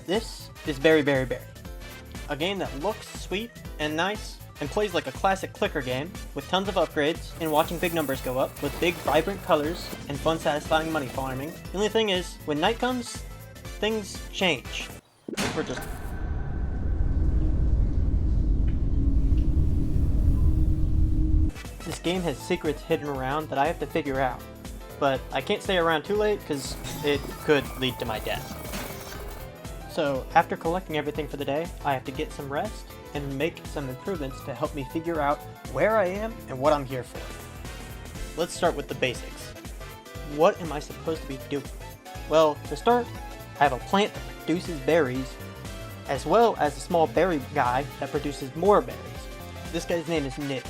This is Berry Berry Berry, a game that looks sweet and nice and plays like a classic clicker game with tons of upgrades and watching big numbers go up with big vibrant colors and fun satisfying money farming. The only thing is, when night comes, things change. We're just... This game has secrets hidden around that I have to figure out, but I can't stay around too late because it could lead to my death. So after collecting everything for the day, I have to get some rest and make some improvements to help me figure out where I am and what I'm here for. Let's start with the basics. What am I supposed to be doing? Well, to start, I have a plant that produces berries, as well as a small berry guy that produces more berries. This guy's name is Nick.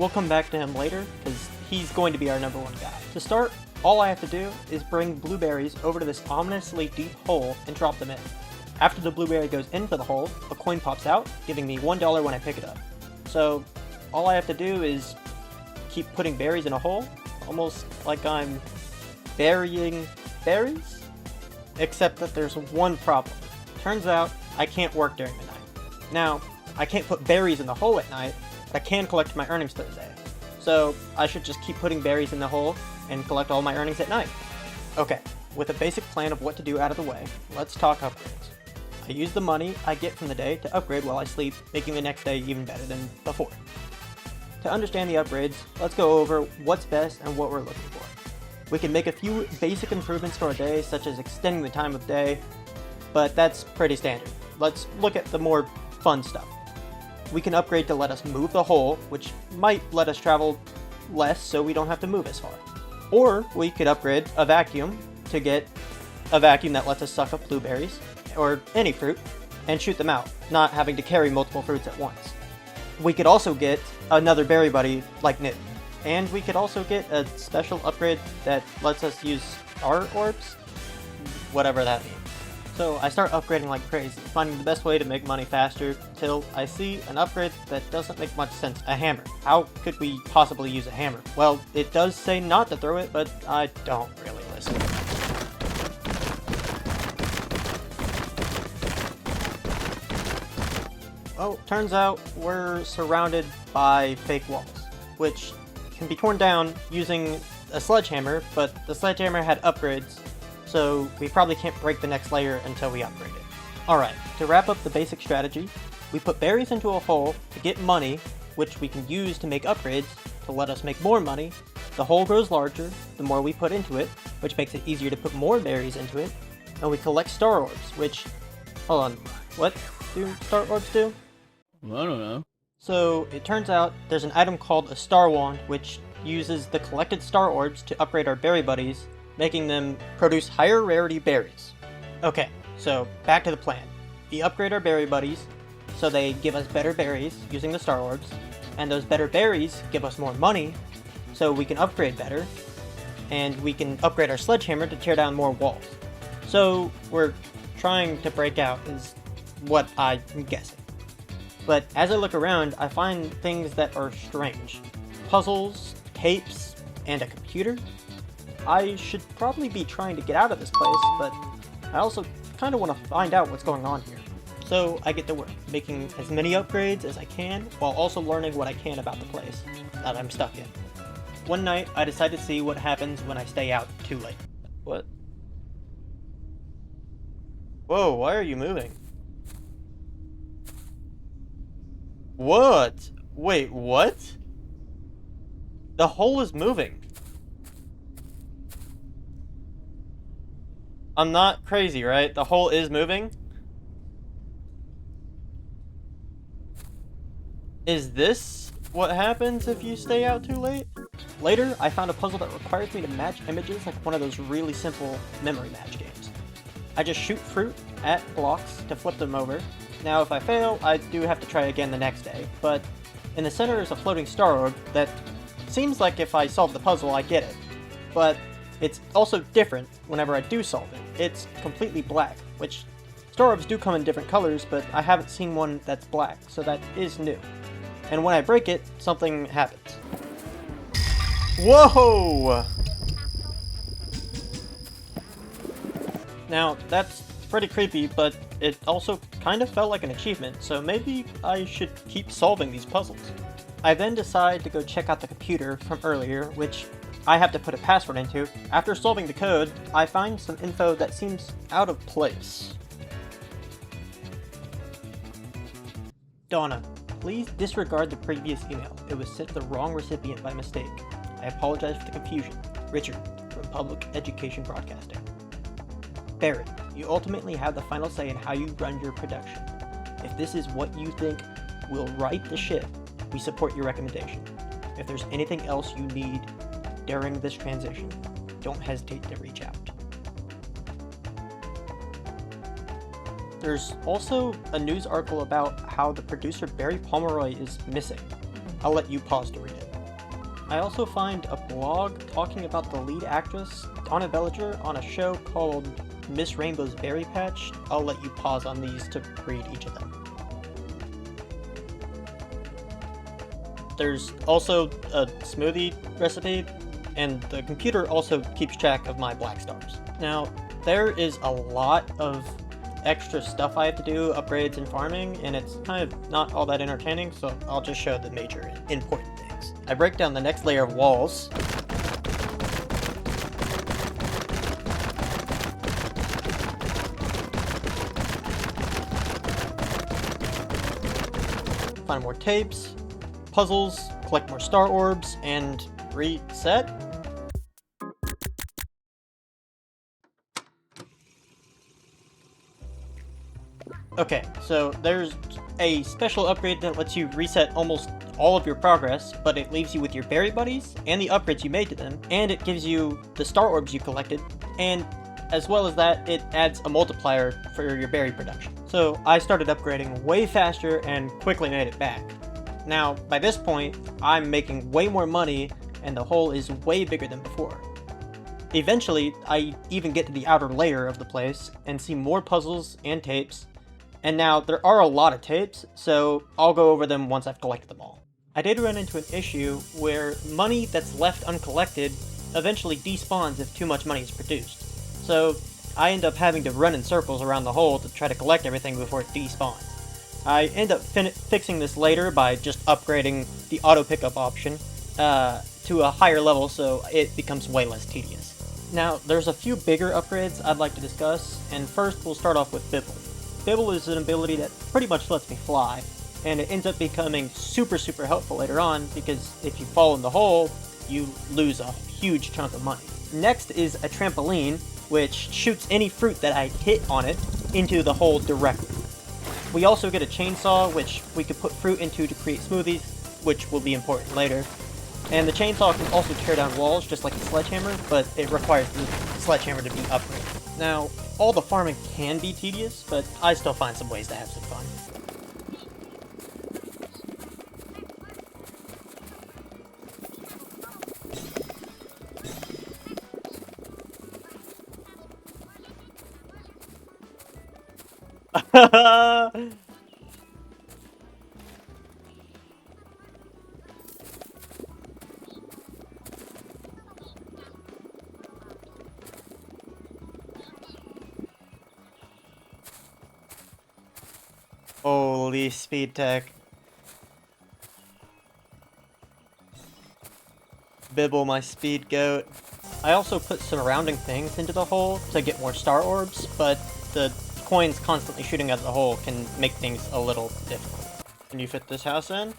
We'll come back to him later, because he's going to be our #1 guy. To start, all I have to do is bring blueberries over to this ominously deep hole and drop them in. After the blueberry goes into the hole, a coin pops out, giving me $1 when I pick it up. So, all I have to do is keep putting berries in a hole, almost like I'm burying berries? Except that there's one problem. Turns out, I can't work during the night. Now, I can't put berries in the hole at night, but I can collect my earnings for the day. So, I should just keep putting berries in the hole and collect all my earnings at night. Okay, with a basic plan of what to do out of the way, let's talk upgrades. I use the money I get from the day to upgrade while I sleep, making the next day even better than before. To understand the upgrades, let's go over what's best and what we're looking for. We can make a few basic improvements to our day, such as extending the time of day, but that's pretty standard. Let's look at the more fun stuff. We can upgrade to let us move the hole, which might let us travel less so we don't have to move as far. Or we could upgrade a vacuum to get a vacuum that lets us suck up blueberries, or any fruit, and shoot them out, not having to carry multiple fruits at once. We could also get another berry buddy like Nick. And we could also get a special upgrade that lets us use star orbs? Whatever that means. So I start upgrading like crazy, finding the best way to make money faster, till I see an upgrade that doesn't make much sense. A hammer. How could we possibly use a hammer? Well, it does say not to throw it, but I don't really listen. Well, turns out we're surrounded by fake walls, which can be torn down using a sledgehammer, but the sledgehammer had upgrades, so we probably can't break the next layer until we upgrade it. Alright, to wrap up the basic strategy, we put berries into a hole to get money, which we can use to make upgrades to let us make more money. The hole grows larger the more we put into it, which makes it easier to put more berries into it, and we collect star orbs, which... Hold on, what do star orbs do? I don't know. So, it turns out there's an item called a star wand, which uses the collected star orbs to upgrade our berry buddies, making them produce higher rarity berries. Okay, so back to the plan. We upgrade our berry buddies, so they give us better berries using the star orbs, and those better berries give us more money, so we can upgrade better, and we can upgrade our sledgehammer to tear down more walls. So, we're trying to break out, is what I'm guessing. But as I look around, I find things that are strange. Puzzles, tapes, and a computer? I should probably be trying to get out of this place, but I also kind of want to find out what's going on here. So I get to work, making as many upgrades as I can, while also learning what I can about the place that I'm stuck in. One night, I decide to see what happens when I stay out too late. What? Whoa, why are you moving? What? Wait, what? The hole is moving. I'm not crazy, right? The hole is moving? Is this what happens if you stay out too late? Later, I found a puzzle that requires me to match images like one of those really simple memory match games. I just shoot fruit at blocks to flip them over. Now, if I fail, I do have to try again the next day, but in the center is a floating star orb that seems like if I solve the puzzle, I get it. But it's also different whenever I do solve it. It's completely black, which star orbs do come in different colors, but I haven't seen one that's black, so that is new. And when I break it, something happens. Whoa! Now, that's pretty creepy, but it also kind of felt like an achievement, so maybe I should keep solving these puzzles. I then decide to go check out the computer from earlier, which I have to put a password into. After solving the code, I find some info that seems out of place. Donna, please disregard the previous email. It was sent to the wrong recipient by mistake. I apologize for the confusion. Richard, from Public Education Broadcasting. Barrett, you ultimately have the final say in how you run your production. If this is what you think will right the ship, we support your recommendation. If there's anything else you need during this transition, don't hesitate to reach out. There's also a news article about how the producer Barry Pomeroy is missing. I'll let you pause to read it. I also find a blog talking about the lead actress, Donna Bellinger, on a show called Miss Rainbow's Berry Patch. I'll let you pause on these to read each of them. There's also a smoothie recipe, and the computer also keeps track of my black stars. Now, there is a lot of extra stuff I have to do, upgrades and farming, and it's kind of not all that entertaining, so I'll just show the major important things. I break down the next layer of walls. Find more tapes, puzzles, collect more star orbs, and reset. Okay, so there's a special upgrade that lets you reset almost all of your progress, but it leaves you with your berry buddies and the upgrades you made to them, and it gives you the star orbs you collected, and as well as that, it adds a multiplier for your berry production. So I started upgrading way faster and quickly made it back. Now, by this point, I'm making way more money, and the hole is way bigger than before. Eventually, I even get to the outer layer of the place and see more puzzles and tapes. And now, there are a lot of tapes, so I'll go over them once I've collected them all. I did run into an issue where money that's left uncollected eventually despawns if too much money is produced. So I end up having to run in circles around the hole to try to collect everything before it despawns. I end up fixing this later by just upgrading the auto pickup option to a higher level so it becomes way less tedious. Now, there's a few bigger upgrades I'd like to discuss, and first we'll start off with Bibble. Bibble is an ability that pretty much lets me fly, and it ends up becoming super helpful later on because if you fall in the hole, you lose a huge chunk of money. Next is a trampoline, which shoots any fruit that I hit on it into the hole directly. We also get a chainsaw, which we could put fruit into to create smoothies, which will be important later. And the chainsaw can also tear down walls just like a sledgehammer, but it requires the sledgehammer to be upgraded. Now, all the farming can be tedious, but I still find some ways to have some fun. Holy speed tech. Bibble, my speed goat. I also put surrounding things into the hole to get more star orbs, but the coins constantly shooting out of the hole can make things a little difficult. Can you fit this house in?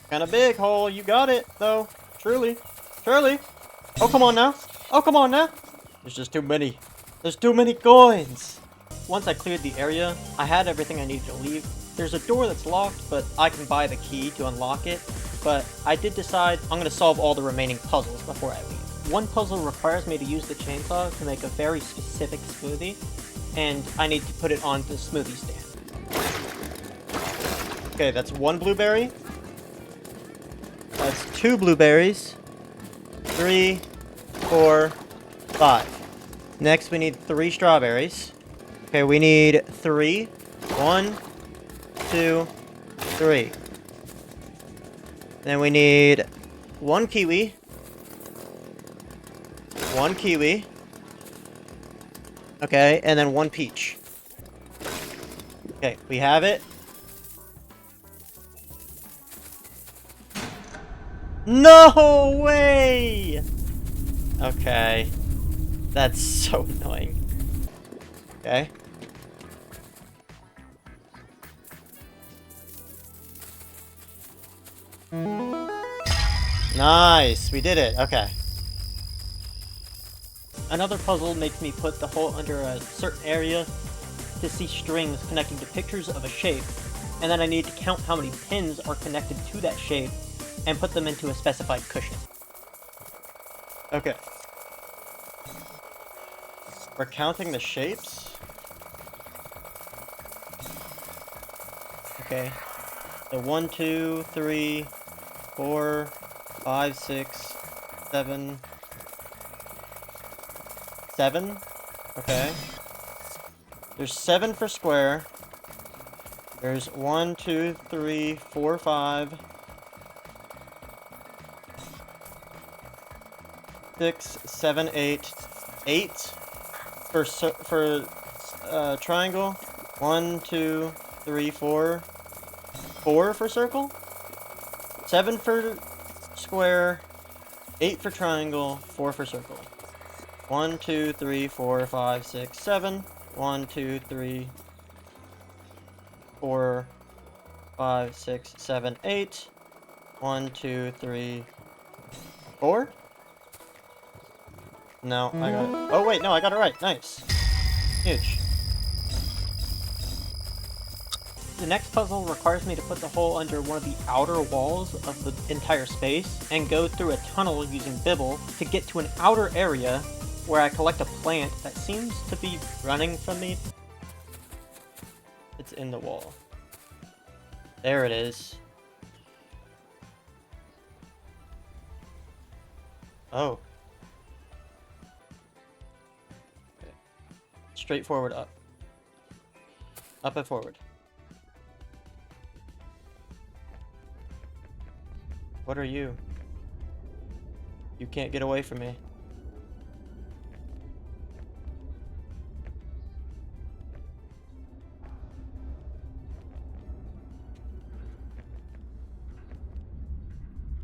Kinda big hole, you got it, though. Truly. Truly. Oh, come on now. Oh, come on now. There's just too many. There's too many coins. Once I cleared the area, I had everything I needed to leave. There's a door that's locked, but I can buy the key to unlock it. But I did decide I'm going to solve all the remaining puzzles before I leave. One puzzle requires me to use the chainsaw to make a very specific smoothie, and I need to put it on the smoothie stand. Okay, that's one blueberry. That's 2 blueberries. 3, 4, 5. Next, we need 3 strawberries. Okay, we need 3. 1, 2, 3. Then we need 1 kiwi. 1 kiwi. Okay, and then 1 peach. Okay, we have it. No way! Okay. That's so annoying. Okay. Nice! We did it. Okay. Another puzzle makes me put the hole under a certain area to see strings connecting to pictures of a shape, and then I need to count how many pins are connected to that shape and put them into a specified cushion. Okay. We're counting the shapes? Okay. So 1, 2, 3, 4, 5, 6, 7. 7? Okay. There's 7 for square. There's 1, 2, 3, 4, 5. 6, 7, 8. 8 for triangle. 1, 2, 3, 4. 4 for circle. 7 for square. 8 for triangle. 4 for circle. 1, 2, 3, 4, 5, 6, 7. 1, 2, 3, 4, 5, 6, 7, 8. 1, 2, 3, 4. No, I got it. Oh wait, no, I got it right. Nice. Huge. The next puzzle requires me to put the hole under one of the outer walls of the entire space and go through a tunnel using Bibble to get to an outer area where I collect a plant that seems to be running from me. It's in the wall. There it is. Oh. Okay. Straight forward up. Up and forward. What are you? You can't get away from me.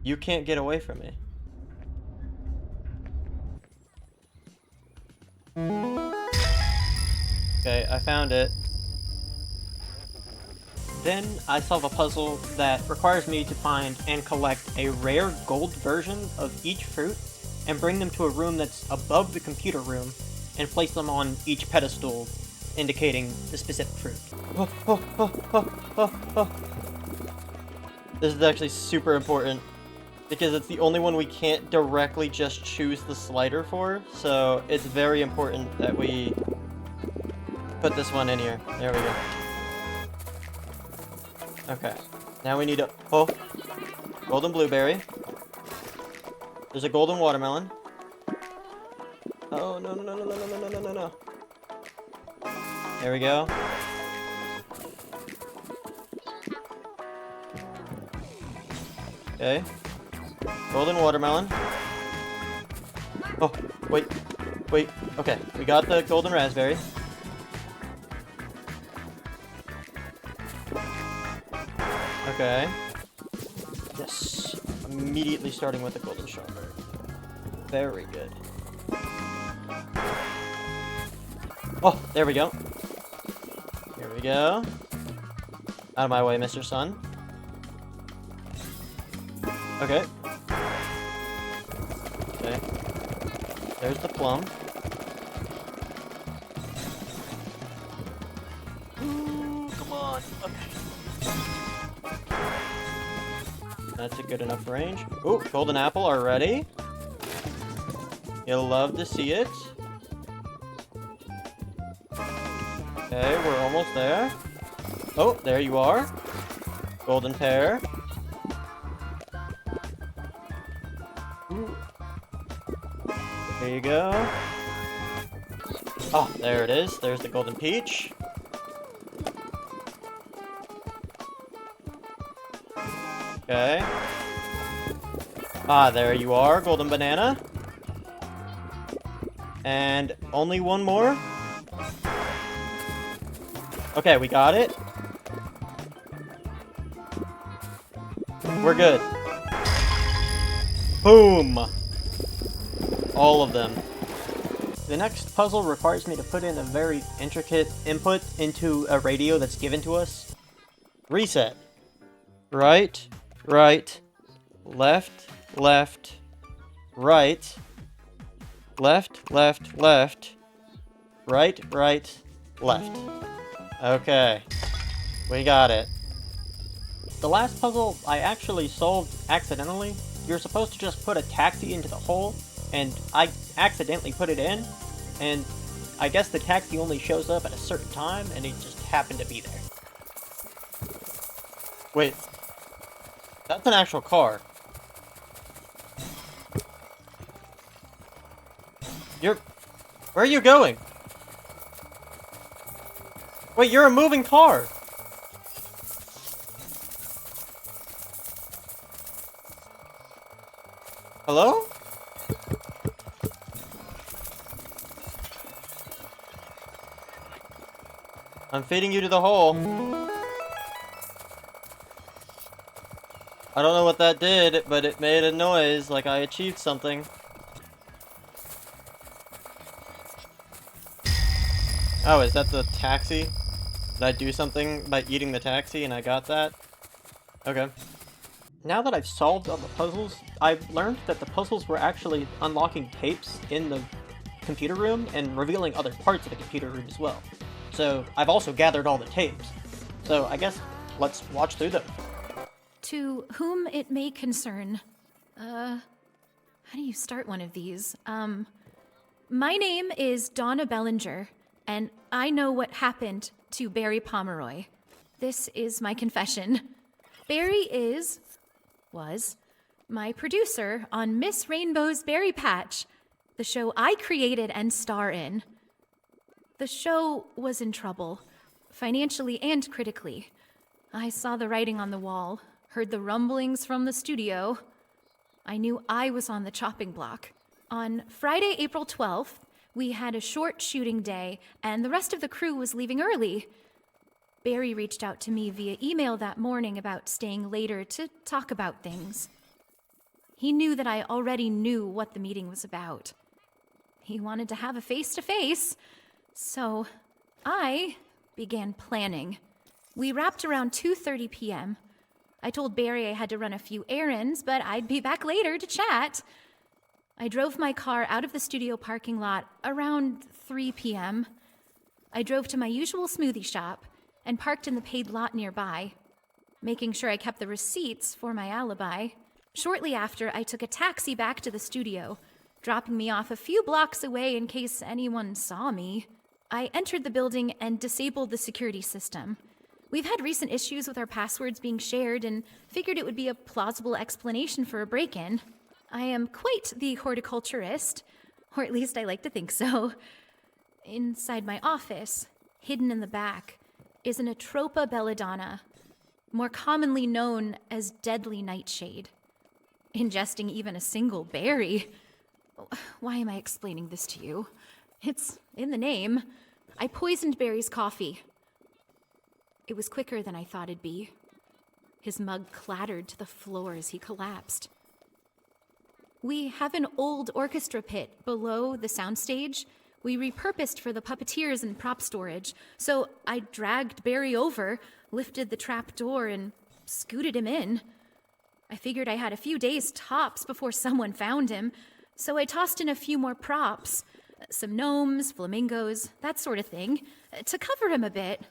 You can't get away from me. Okay, I found it. Then I solve a puzzle that requires me to find and collect a rare gold version of each fruit and bring them to a room that's above the computer room and place them on each pedestal, indicating the specific fruit. This is actually super important because it's the only one we can't directly just choose the slider for, so it's very important that we put this one in here. There we go. Okay, now we need a... Oh! Golden blueberry. There's a golden watermelon. Oh, no, no, no, no, no, no, no, no, no, no. There we go. Okay. Golden watermelon. Oh, wait. Wait. Okay, we got the golden raspberry. Okay. Yes. Immediately starting with the golden strawberry. Very good. Oh, there we go. Here we go. Out of my way, Mr. Sun. Okay. Okay. There's the plum. Ooh, come on. Okay. That's a good enough range. Ooh, golden apple already. You'll love to see it. Okay, we're almost there. Oh, there you are. Golden pear. Ooh. There you go. Oh, there it is. There's the golden peach. Okay. Ah, there you are, golden banana. And only one more. Okay, we got it. We're good. Boom! All of them. The next puzzle requires me to put in a very intricate input into a radio that's given to us. Reset. Right, right, left, left, right, left, left, left, right, right, left. Okay, we got it. The last puzzle I actually solved accidentally. You're supposed to just put a taxi into the hole, and I accidentally put it in, and I guess the taxi only shows up at a certain time, and it just happened to be there. Wait, that's an actual car. Where are you going? Wait, you're a moving car! Hello? I'm feeding you to the hole. I don't know what that did, but it made a noise like I achieved something. Oh, is that the taxi? Did I do something by eating the taxi and I got that? Okay. Now that I've solved all the puzzles, I've learned that the puzzles were actually unlocking tapes in the computer room and revealing other parts of the computer room as well. So I've also gathered all the tapes. So I guess let's watch through them. To whom it may concern. How do you start one of these? My name is Donna Bellinger, and I know what happened to Barry Pomeroy. This is my confession. Barry was my producer on Miss Rainbow's Berry Patch, the show I created and star in. The show was in trouble, financially and critically. I saw the writing on the wall, heard the rumblings from the studio. I knew I was on the chopping block. On Friday, April 12th, we had a short shooting day, and the rest of the crew was leaving early. Barry reached out to me via email that morning about staying later to talk about things. He knew that I already knew what the meeting was about. He wanted to have a face-to-face, so I began planning. We wrapped around 2:30 p.m. I told Barry I had to run a few errands, but I'd be back later to chat. I drove my car out of the studio parking lot around 3 p.m. I drove to my usual smoothie shop and parked in the paid lot nearby, making sure I kept the receipts for my alibi. Shortly after, I took a taxi back to the studio, dropping me off a few blocks away in case anyone saw me. I entered the building and disabled the security system. We've had recent issues with our passwords being shared and figured it would be a plausible explanation for a break-in. I am quite the horticulturist, or at least I like to think so. Inside my office, hidden in the back, is an Atropa belladonna, more commonly known as deadly nightshade. Ingesting even a single berry. Why am I explaining this to you? It's in the name. I poisoned Barry's coffee. It was quicker than I thought it'd be. His mug clattered to the floor as he collapsed. We have an old orchestra pit below the soundstage we repurposed for the puppeteers and prop storage, so I dragged Barry over, lifted the trap door, and scooted him in. I figured I had a few days tops before someone found him, so I tossed in a few more props, some gnomes, flamingos, that sort of thing, to cover him a bit.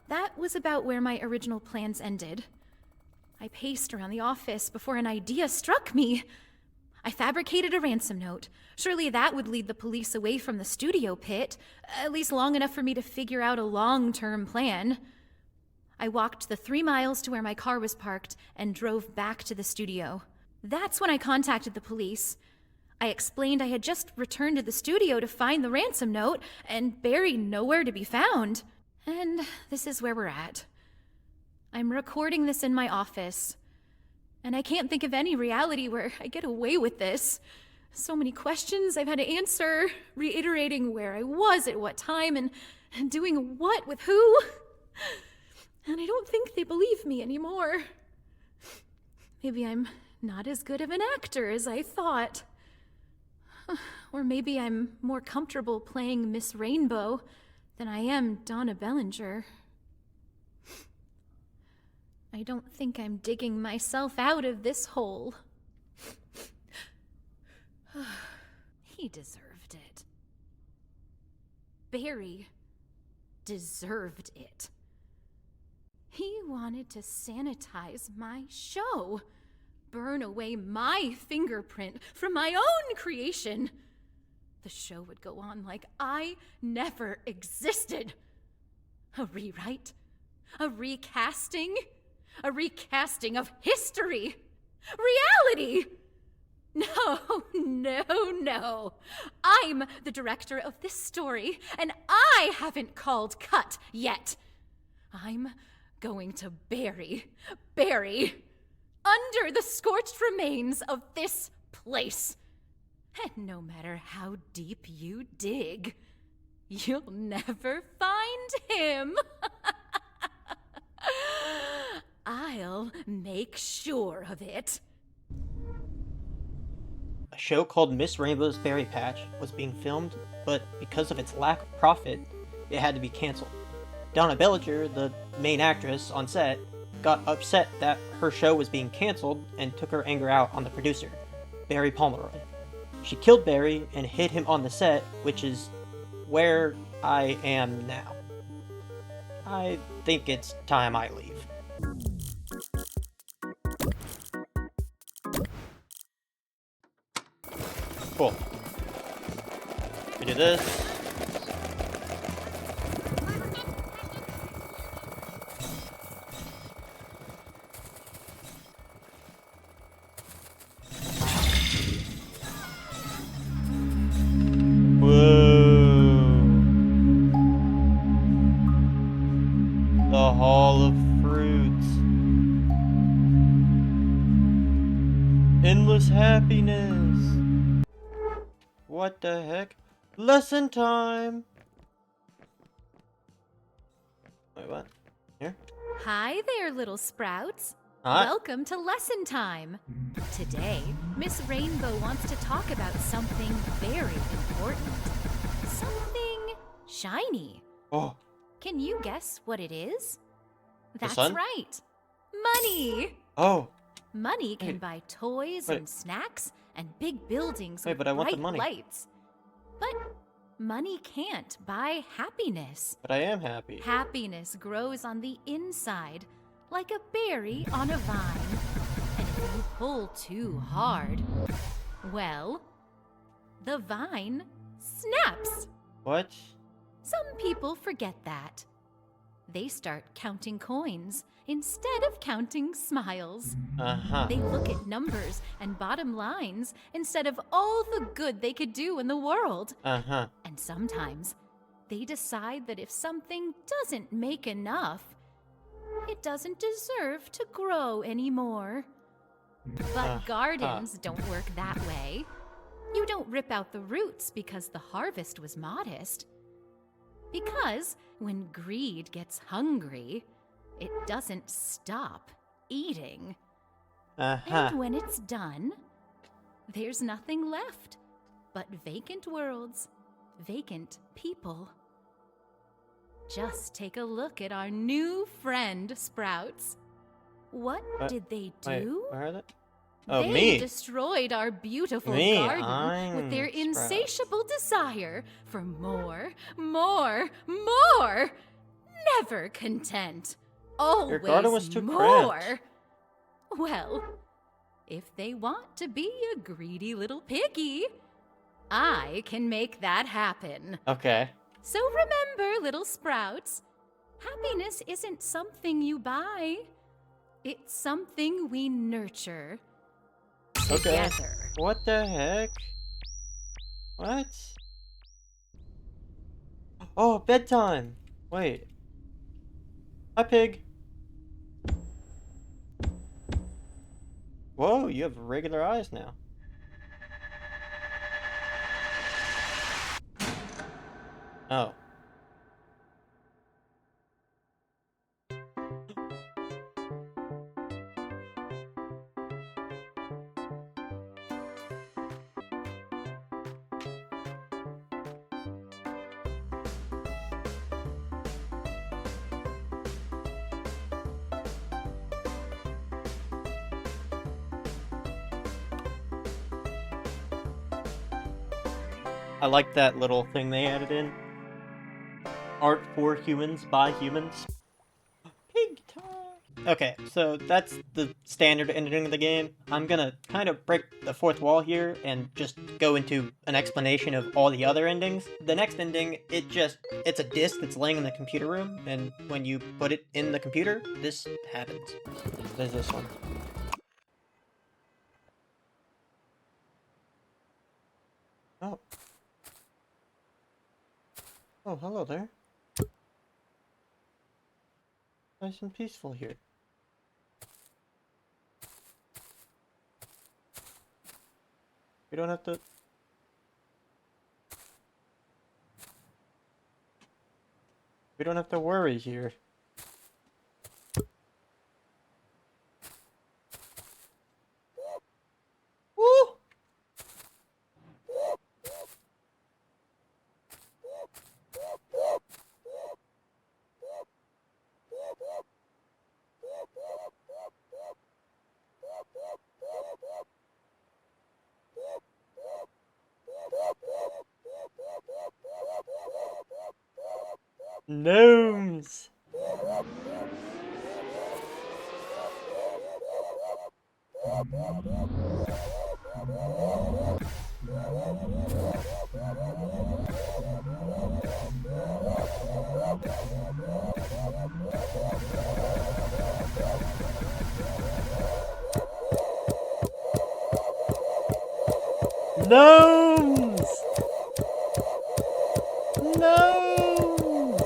That was about where my original plans ended. I paced around the office before an idea struck me. I fabricated a ransom note. Surely that would lead the police away from the studio pit, at least long enough for me to figure out a long-term plan. I walked the 3 miles to where my car was parked and drove back to the studio. That's when I contacted the police. I explained I had just returned to the studio to find the ransom note, and Barry nowhere to be found. And this is where we're at. I'm recording this in my office, and I can't think of any reality where I get away with this. So many questions I've had to answer, reiterating where I was at what time and doing what with who. And I don't think they believe me anymore. Maybe I'm not as good of an actor as I thought. Or maybe I'm more comfortable playing Miss Rainbow than I am Donna Bellinger. I don't think I'm digging myself out of this hole. He deserved it. Barry deserved it. He wanted to sanitize my show, burn away my fingerprint from my own creation. The show would go on like I never existed. A rewrite, a recasting of history, reality. No. I'm the director of this story, and I haven't called cut yet. I'm going to bury under the scorched remains of this place. And no matter how deep you dig, you'll never find him. I'll make sure of it. A show called Miss Rainbow's Berry Patch was being filmed, but because of its lack of profit, it had to be canceled. Donna Bellinger, the main actress on set, got upset that her show was being canceled and took her anger out on the producer, Barry Pomeroy. She killed Barry and hid him on the set, which is where I am now. I think it's time I leave. Cool. We do this. The Hall of Fruits. Endless happiness. What the heck? Lesson time! Wait, what? Here? Hi there, little sprouts. Hi. Welcome to lesson time. Today, Miss Rainbow wants to talk about something very important. Something shiny. Oh, Can you guess what it is? That's sun? right. Money! oh. Money can Wait. buy toys Wait. and snacks and big buildings Wait, with but I want the bright money. lights. But money can't buy happiness. But I am happy. Happiness grows on the inside, like a berry on a vine. And if you pull too hard, well, the vine snaps. What? Some people forget that. They start counting coins instead of counting smiles. Uh-huh. They look at numbers and bottom lines instead of all the good they could do in the world. Uh-huh. And sometimes they decide that if something doesn't make enough, it doesn't deserve to grow anymore. But gardens don't work that way. You don't rip out the roots because the harvest was modest. Because when greed gets hungry, it doesn't stop eating. Uh-huh. And when it's done, there's nothing left but vacant worlds, vacant people. Just take a look at our new friend, Sprouts. What did they Wait, do? where are they? Oh, They me. destroyed our beautiful Me, garden I'm with their Sprouts. insatiable desire for more. Never content. Always garden was too more. cramped. Well, if they want to be a greedy little piggy, I can make that happen. Okay. So remember, little Sprouts, happiness isn't something you buy. It's something we nurture Okay. together. What the heck? What? Oh, bedtime. Wait. Hi, pig. Whoa, you have regular eyes now. Oh. I like that little thing they added in. Art for humans by humans. Pig time. Okay, so that's the standard ending of the game. I'm gonna kind of break the fourth wall here and just go into an explanation of all the other endings. The next ending, it's a disc that's laying in the computer room, and when you put it in the computer, this happens. There's this one. Oh. Oh, hello there. Nice and peaceful here. We don't have to... We don't have to worry here. Woo! Gnomes! Gnomes! Gnomes!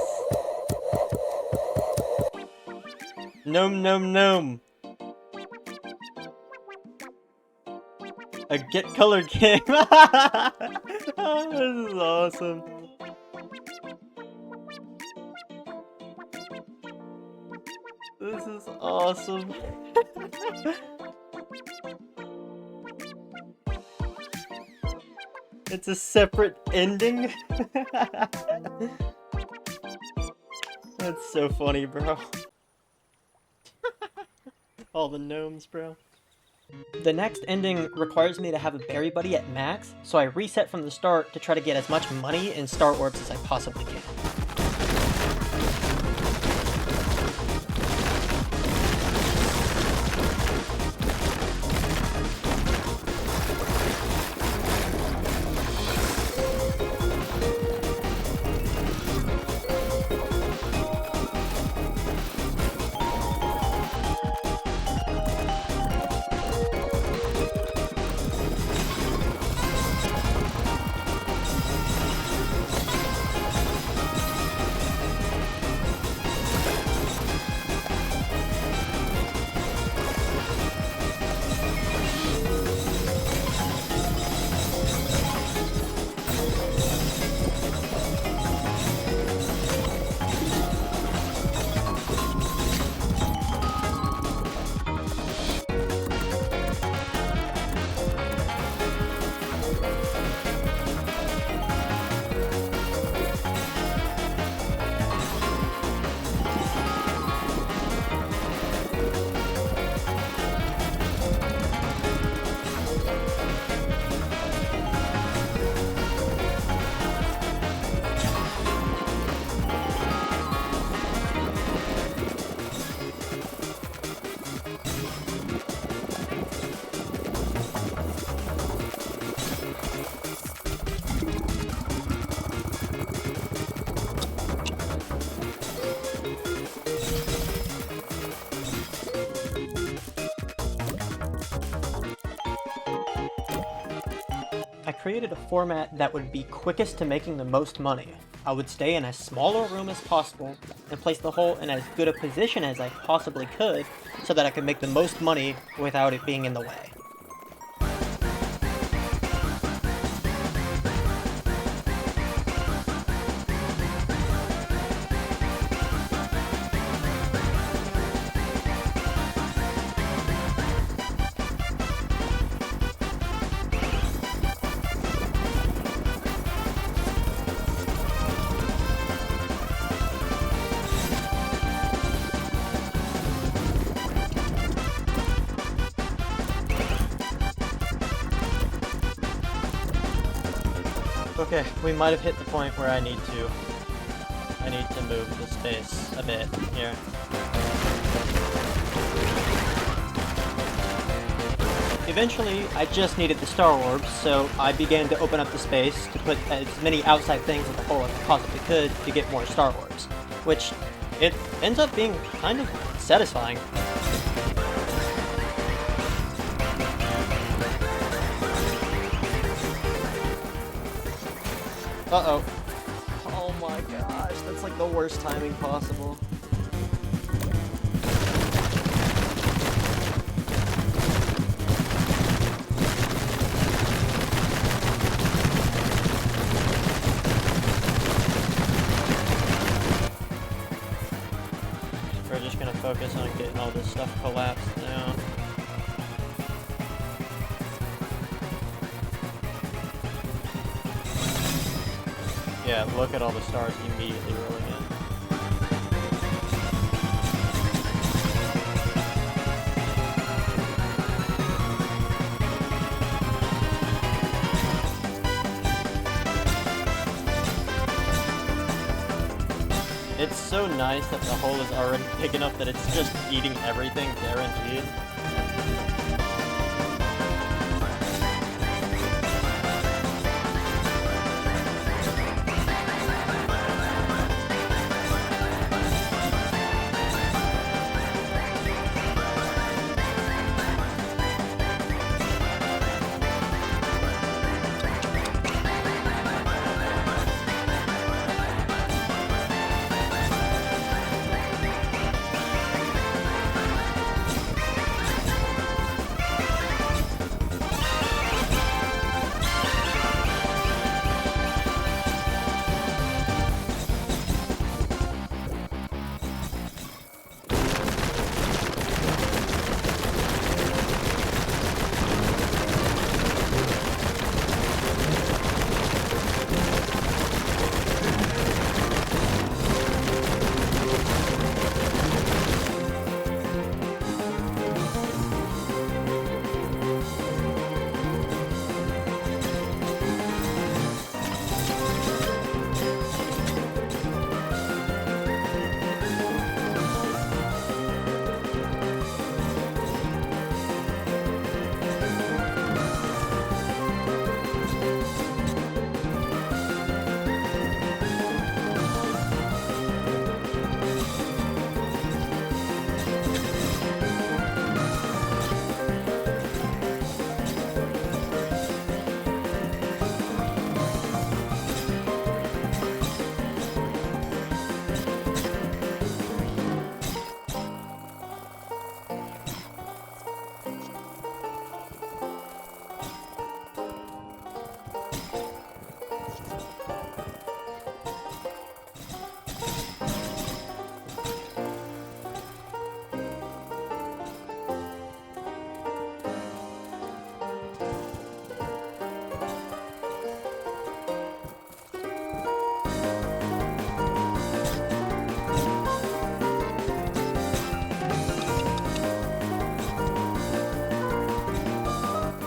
Gnome, gnome, gnome. A get colored game. Oh, this is awesome. This is awesome. It's a separate ending. That's so funny, bro. All the gnomes, bro. The next ending requires me to have a berry buddy at max, so I reset from the start to try to get as much money in star orbs as I possibly can. I created a format that would be quickest to making the most money. I would stay in as small a room as possible and place the hole in as good a position as I possibly could so that I could make the most money without it being in the way. Okay, we might have hit the point where I need to move the space a bit here. Eventually, I just needed the star orbs, so I began to open up the space to put as many outside things in the hole as I possibly could to get more star orbs, which it ends up being kind of satisfying. Uh-oh. Oh my gosh, that's like the worst timing possible. We're just gonna focus on getting all this stuff collapsed now. Yeah, look at all the stars immediately rolling in. It's so nice that the hole is already big enough that it's just eating everything, guaranteed.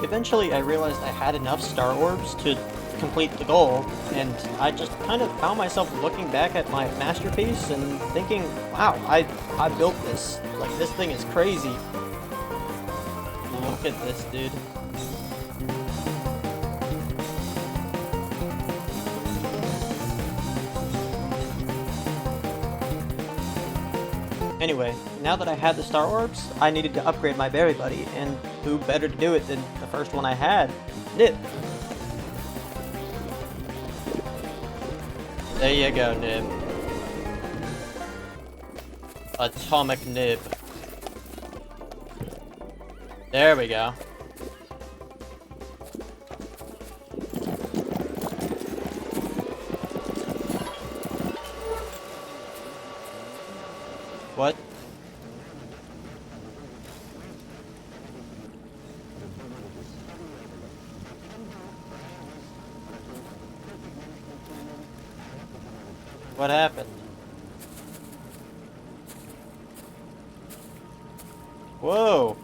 Eventually, I realized I had enough star orbs to complete the goal, and I just kind of found myself looking back at my masterpiece and thinking, wow, I built this. Like, this thing is crazy. Look at this, dude. Anyway, now that I had the star orbs, I needed to upgrade my berry buddy, and who better to do it than the first one I had? Nib. There you go, Nib. Atomic Nib. There we go. What? What happened? Whoa!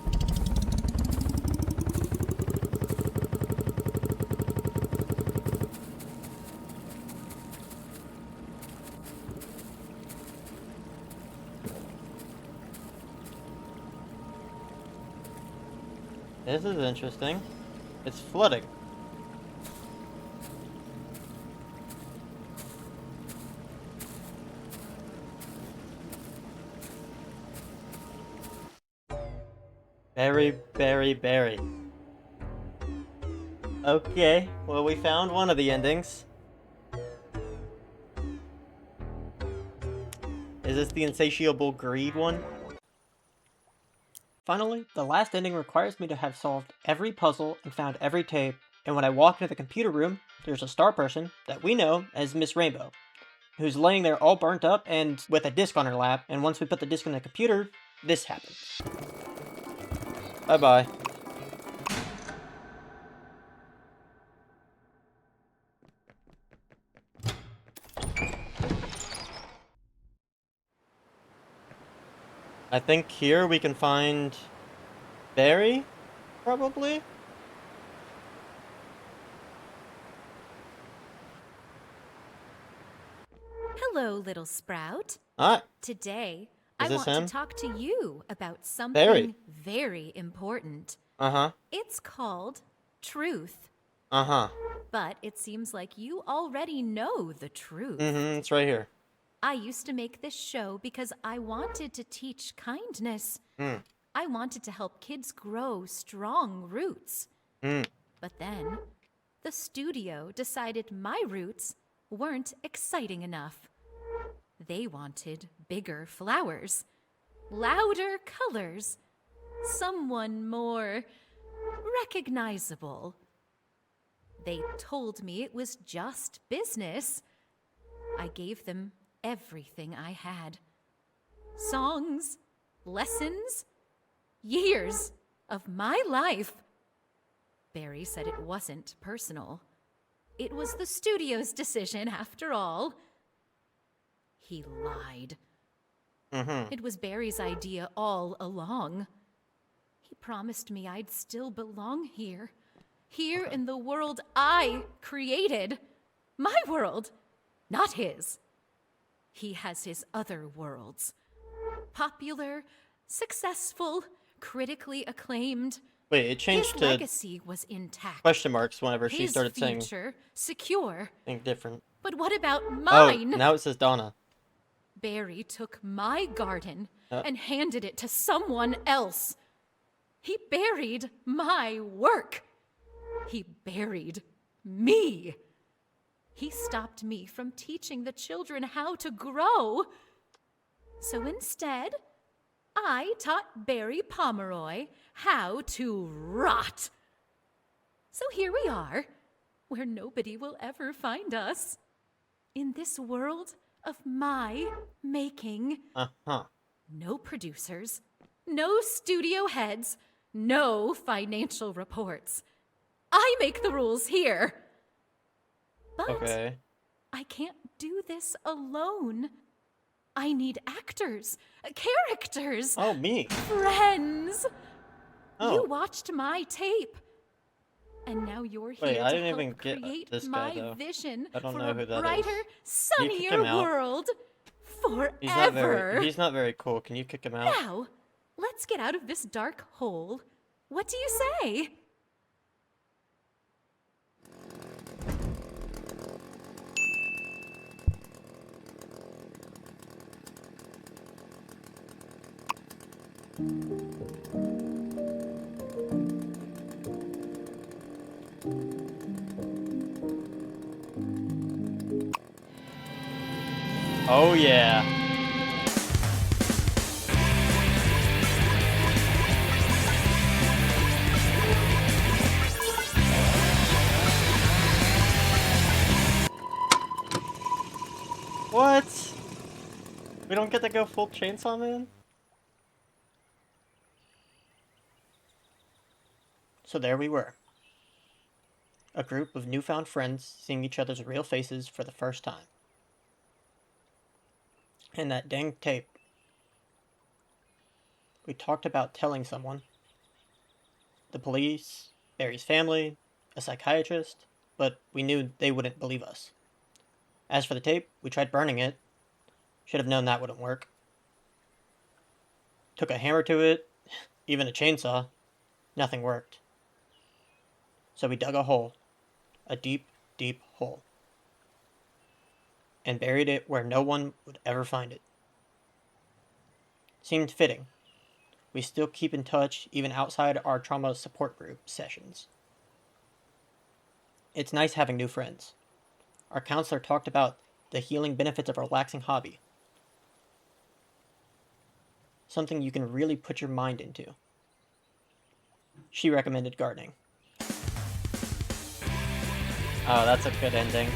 This is interesting. It's flooding. Berry, berry, berry. Okay, well, we found one of the endings. Is this the insatiable greed one? Finally, the last ending requires me to have solved every puzzle and found every tape, and when I walk into the computer room, there's a star person that we know as Miss Rainbow, who's laying there all burnt up and with a disc on her lap, and once we put the disc in the computer, this happens. Bye-bye. I think here we can find Barry, probably? Hello, little sprout. Ah, Today, is I this want him? to talk to you about something Barry. very important. Uh-huh. It's called truth. Uh-huh. But it seems like you already know the truth. Mm-hmm, it's right here. I used to make this show because I wanted to teach kindness. Mm. I wanted to help kids grow strong roots. Mm. But then, the studio decided my roots weren't exciting enough. They wanted bigger flowers, louder colors, someone more recognizable. They told me it was just business. I gave them everything I had. Songs, lessons, years of my life. Barry said it wasn't personal. It was the studio's decision after all. He lied. Mm-hmm. It was Barry's idea all along. He promised me I'd still belong here. Here in the world I created. My world, not his. He has his other worlds. Popular, successful, critically acclaimed. Wait, it changed His to legacy was intact. question marks whenever she His started saying future secure. something different. But what about Oh, mine? now it says Donna. Barry took my garden Uh. and handed it to someone else. He buried my work. He buried me. He stopped me from teaching the children how to grow. So instead, I taught Barry Pomeroy how to rot. So here we are, where nobody will ever find us. In this world of my making. Uh-huh. No producers, no studio heads, no financial reports. I make the rules here. But Okay. I can't do this alone. I need actors, characters, Oh, me. friends. Oh. You watched my tape. And now you're here Wait, I to didn't help even get create this guy, my though. vision I don't for know a who that is. brighter, Can you kick sunnier him out? world forever. He's not very cool. Can you kick him out? Now, let's get out of this dark hole. What do you say? Oh, yeah. What? We don't get to go full Chainsaw Man? So there we were. A group of newfound friends seeing each other's real faces for the first time. And that dang tape. We talked about telling someone. The police, Barry's family, a psychiatrist, but we knew they wouldn't believe us. As for the tape, we tried burning it. Should have known that wouldn't work. Took a hammer to it, even a chainsaw. Nothing worked. So we dug a hole. A deep, deep hole. And buried it where no one would ever find it. Seemed fitting. We still keep in touch even outside our trauma support group sessions. It's nice having new friends. Our counselor talked about the healing benefits of a relaxing hobby. Something you can really put your mind into. She recommended gardening. Oh, that's a good ending.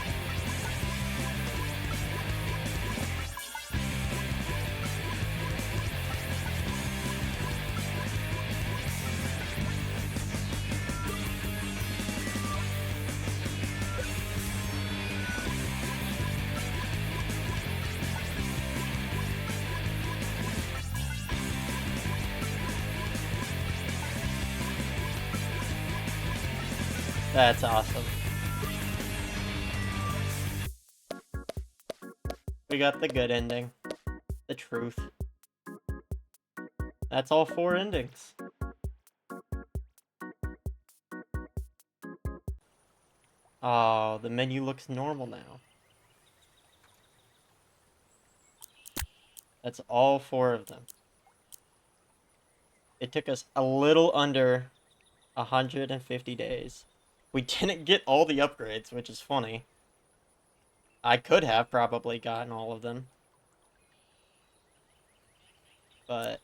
That's awesome. We got the good ending. The truth. That's all 4 endings. Oh, the menu looks normal now. That's all 4 of them. It took us a little under 150 days. We didn't get all the upgrades, which is funny. I could have probably gotten all of them. But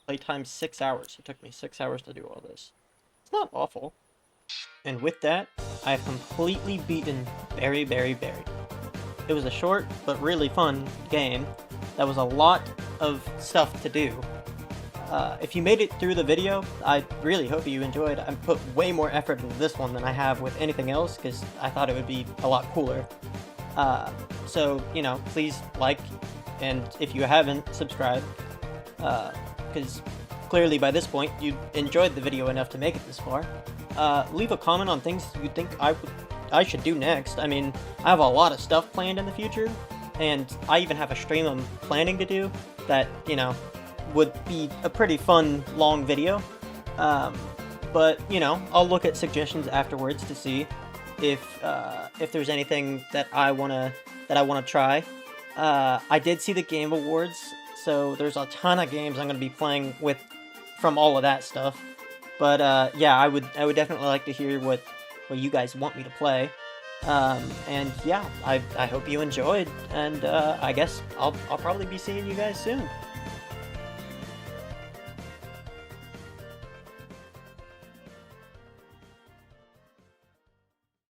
playtime 6 hours. It took me 6 hours to do all this. It's not awful. And with that, I have completely beaten Berry Berry Berry. It was a short but really fun game. That was a lot of stuff to do. If you made it through the video, I really hope you enjoyed. I put way more effort into this one than I have with anything else because I thought it would be a lot cooler. So, you know, please like, and if you haven't, subscribe. Because clearly by this point, you enjoyed the video enough to make it this far. Leave a comment on things you think I should do next. I mean, I have a lot of stuff planned in the future, and I even have a stream I'm planning to do that, you know, would be a pretty fun long video. But you know, I'll look at suggestions afterwards to see if there's anything that I wanna try. I did see the Game Awards, so there's a ton of games I'm gonna be playing with from all of that stuff. But yeah, I would definitely like to hear what you guys want me to play. And yeah, I hope you enjoyed, and I guess I'll probably be seeing you guys soon.